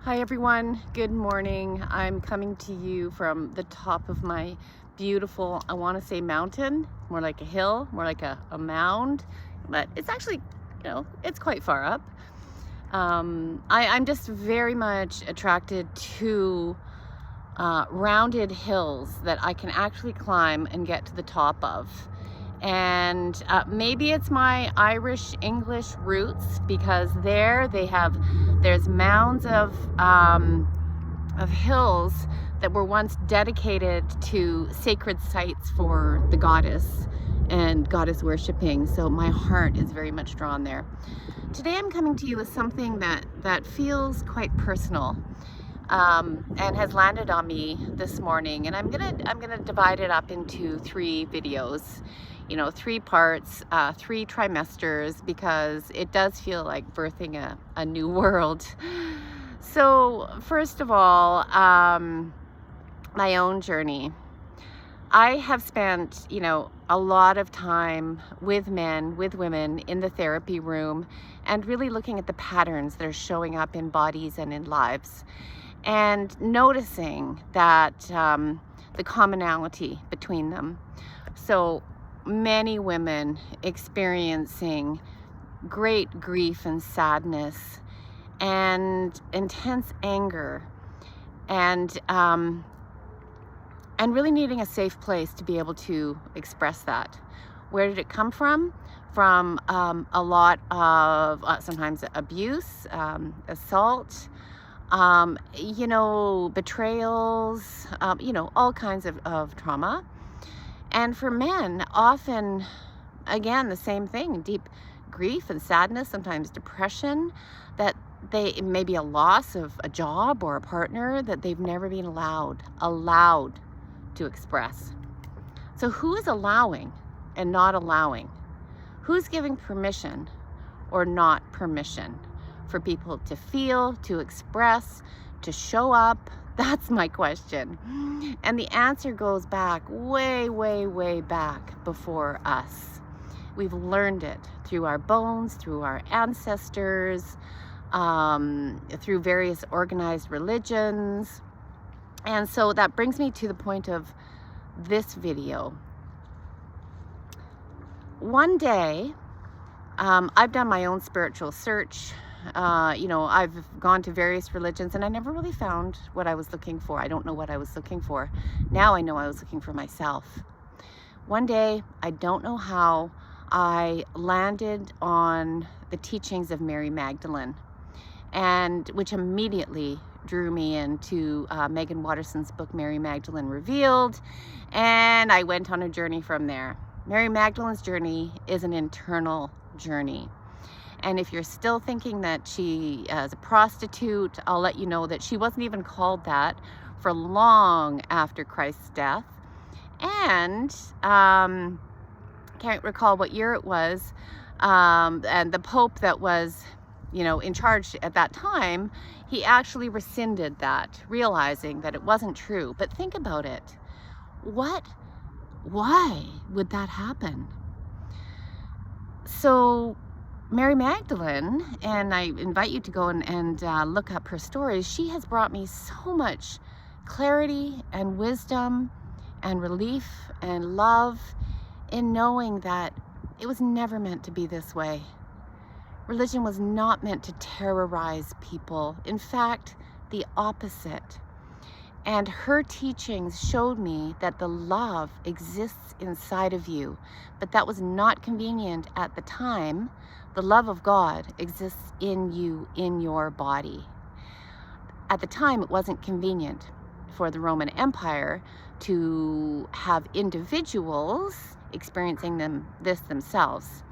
Hi everyone, good morning. I'm coming to you from the top of my beautiful, I want to say mountain, more like a hill, more like a mound, but it's actually, it's quite far up. I'm just very much attracted to rounded hills that I can actually climb and get to the top of. And maybe it's my Irish English roots, because there's mounds of hills that were once dedicated to sacred sites for the goddess and goddess worshiping. So my heart is very much drawn there. Today I'm coming to you with something that feels quite personal, and has landed on me this morning, and I'm gonna divide it up into 3 videos, 3 parts, 3 trimesters, because it does feel like birthing a new world. So first of all, my own journey. I have spent, a lot of time with men, with women in the therapy room, and really looking at the patterns that are showing up in bodies and in lives, and noticing that the commonality between them. So many women experiencing great grief and sadness and intense anger, and really needing a safe place to be able to express that. Where did it come from? From a lot of sometimes abuse, assault, betrayals, all kinds of trauma. And for men, often, again, the same thing, deep grief and sadness, sometimes depression, that they may be a loss of a job or a partner that they've never been allowed to express. So who is allowing and not allowing? Who's giving permission or not permission for people to feel, to express, to show up? That's my question. And the answer goes back way, way, way back before us. We've learned it through our bones, through our ancestors, through various organized religions. And so that brings me to the point of this video. One day, I've done my own spiritual search. I've gone to various religions, and I never really found what I was looking for. I don't know what I was looking for. Now I know I was looking for myself. One day, I don't know how, I landed on the teachings of Mary Magdalene, and which immediately drew me into Megan Watterson's book, Mary Magdalene Revealed, and I went on a journey from there. Mary Magdalene's journey is an internal journey. And if you're still thinking that she is a prostitute, I'll let you know that she wasn't even called that for long after Christ's death. And can't recall what year it was, and the Pope that was in charge at that time, he actually rescinded that, realizing that it wasn't true. But think about it. Why would that happen? So Mary Magdalene, and I invite you to go and look up her stories, she has brought me so much clarity and wisdom and relief and love in knowing that it was never meant to be this way. Religion was not meant to terrorize people. In fact, the opposite. And her teachings showed me that the love exists inside of you, but that was not convenient at the time. The love of God exists in you, in your body. At the time, it wasn't convenient for the Roman Empire to have individuals experiencing this themselves.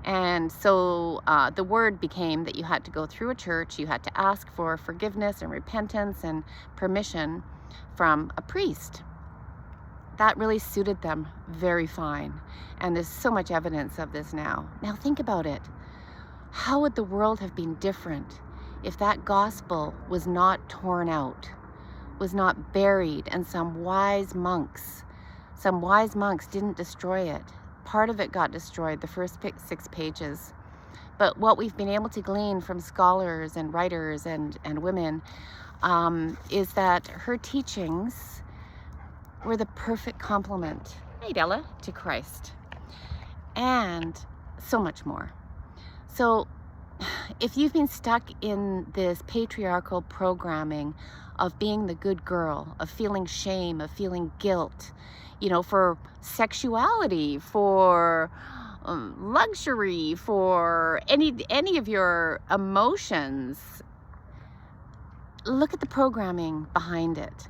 And so the word became that you had to go through a church, you had to ask for forgiveness and repentance and permission from a priest. That really suited them very fine. And there's so much evidence of this now. Now think about it. How would the world have been different if that gospel was not torn out, was not buried, and some wise monks didn't destroy it? Part of it got destroyed, the first 6 pages. But what we've been able to glean from scholars and writers and women is that her teachings were the perfect complement, hey Della, to Christ, and so much more. So if you've been stuck in this patriarchal programming of being the good girl, of feeling shame, of feeling guilt, you know, for sexuality, for luxury, for any of your emotions, look at the programming behind it.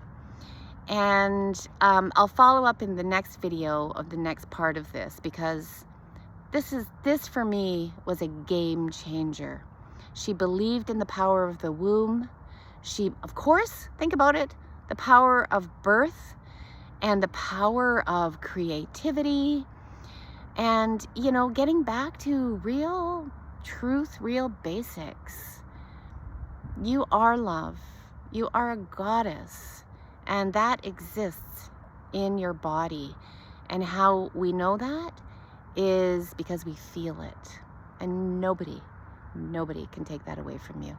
And I'll follow up in the next video of the next part of this, because this for me was a game changer. She believed in the power of the womb. She, of course, think about it, the power of birth and the power of creativity, and, you know, getting back to real truth, real basics. You are love. You are a goddess, and that exists in your body. And how we know that is because we feel it, and nobody can take that away from you.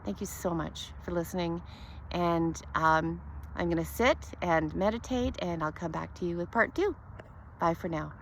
Thank you so much for listening, and I'm gonna sit and meditate, and I'll come back to you with part 2. Bye for now.